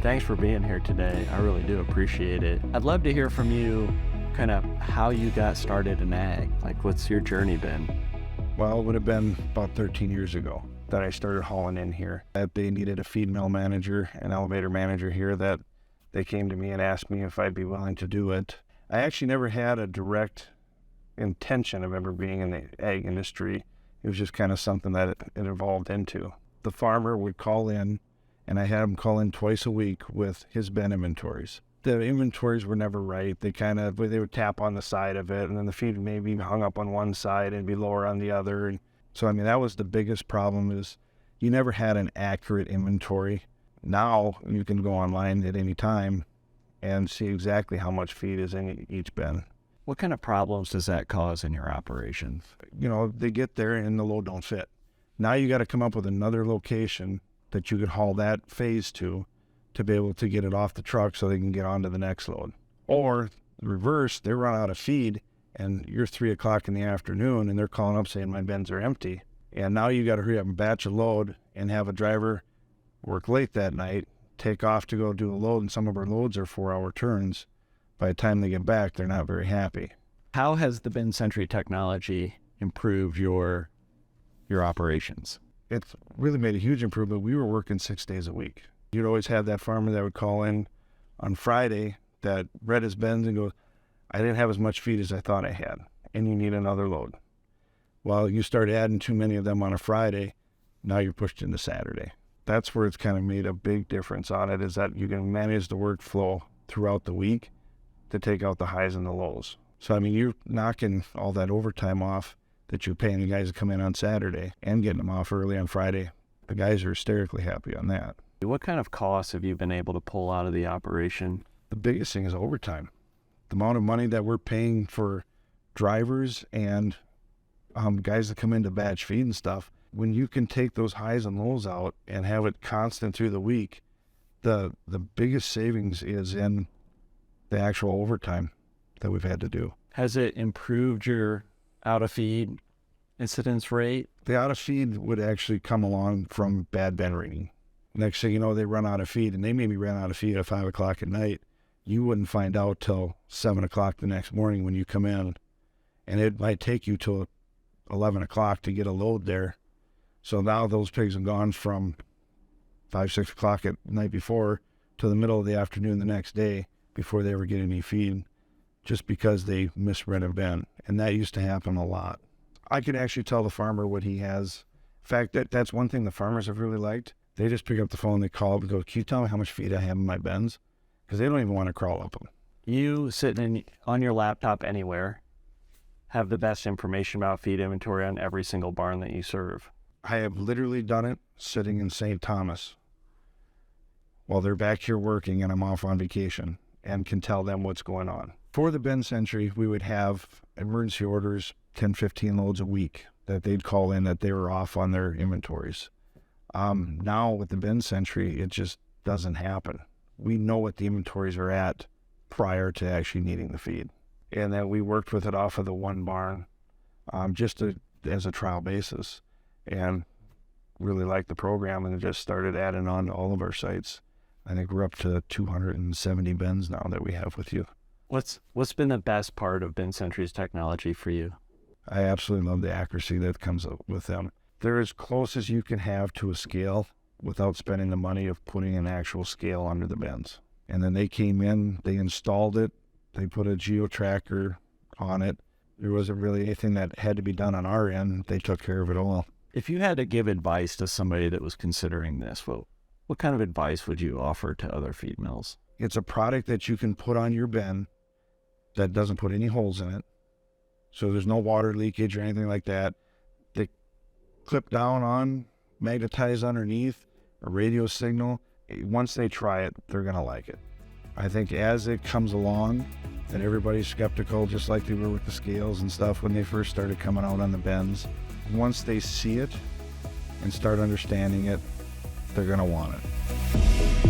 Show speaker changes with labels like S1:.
S1: thanks for being here today. I really do appreciate it. I'd love to hear from you kind of how you got started in ag. Like, what's your journey been?
S2: Well, it would have been about 13 years ago that I started hauling in here. That they needed a feed mill manager, an elevator manager here, that they came to me and asked me if I'd be willing to do it. I actually never had a direct intention of ever being in the ag industry. It was just kind of something that it evolved into. The farmer would call in, and I had him call in twice a week with his bin inventories. The inventories were never right. They would tap on the side of it, and then the feed maybe hung up on one side and be lower on the other. And so, I mean, that was the biggest problem, is you never had an accurate inventory. Now you can go online at any time and see exactly how much feed is in each bin.
S1: What kind of problems does that cause in your operation?
S2: You know, they get there and the load don't fit. Now you got to come up with another location that you could haul that phase to be able to get it off the truck so they can get on to the next load. Or the reverse, they run out of feed and you're 3 o'clock in the afternoon and they're calling up saying my bins are empty. And now you got to hurry up and batch a load and have a driver work late that night, take off to go do a load, and some of our loads are 4-hour turns. By the time they get back, they're not very happy.
S1: How has the BinSentry technology improved your operations?
S2: It's really made a huge improvement. We were working 6 days a week. You'd always have that farmer that would call in on Friday that read his bins and go, I didn't have as much feed as I thought I had, and you need another load. Well, you start adding too many of them on a Friday, now you're pushed into Saturday. That's where it's kind of made a big difference on it, is that you can manage the workflow throughout the week to take out the highs and the lows. So, I mean, you're knocking all that overtime off that you're paying the guys to come in on Saturday and getting them off early on Friday. The guys are hysterically happy on that.
S1: What kind of costs have you been able to pull out of the operation?
S2: The biggest thing is overtime. The amount of money that we're paying for drivers and guys that come in to batch feed and stuff, when you can take those highs and lows out and have it constant through the week, the biggest savings is in the actual overtime that we've had to do.
S1: Has it improved your out-of-feed incidence rate?
S2: The out-of-feed would actually come along from bad bin reading. Next thing you know, they run out of feed, and they maybe ran out of feed at 5 o'clock at night. You wouldn't find out till 7 o'clock the next morning when you come in, and it might take you till 11 o'clock to get a load there. So now those pigs have gone from 5, 6 o'clock at night before to the middle of the afternoon the next day before they ever get any feed, just because they misread a bin. And that used to happen a lot. I could actually tell the farmer what he has. In fact, that's one thing the farmers have really liked. They just pick up the phone, they call and go, can you tell me how much feed I have in my bins? Because they don't even want to crawl up them.
S1: You sitting on your laptop anywhere have the best information about feed inventory on every single barn that you serve.
S2: I have literally done it sitting in St. Thomas while they're back here working and I'm off on vacation, and can tell them what's going on. For the BinSentry, we would have emergency orders, 10, 15 loads a week that they'd call in that they were off on their inventories. Now with the BinSentry, it just doesn't happen. We know what the inventories are at prior to actually needing the feed. And then we worked with it off of the one barn as a trial basis, and really liked the program, and just started adding on to all of our sites. I think we're up to 270 bins now that we have with you.
S1: What's been the best part of BinSentry's technology for you?
S2: I absolutely love the accuracy that comes up with them. They're as close as you can have to a scale without spending the money of putting an actual scale under the bins. And then they came in, they installed it, they put a geo-tracker on it. There wasn't really anything that had to be done on our end. They took care of it all.
S1: If you had to give advice to somebody that was considering this, what kind of advice would you offer to other feed mills?
S2: It's a product that you can put on your bin that doesn't put any holes in it. So there's no water leakage or anything like that. They clip down on, magnetize underneath, a radio signal. Once they try it, they're going to like it. I think as it comes along, and everybody's skeptical, just like they were with the scales and stuff when they first started coming out on the bins. Once they see it and start understanding it, they're going to want it.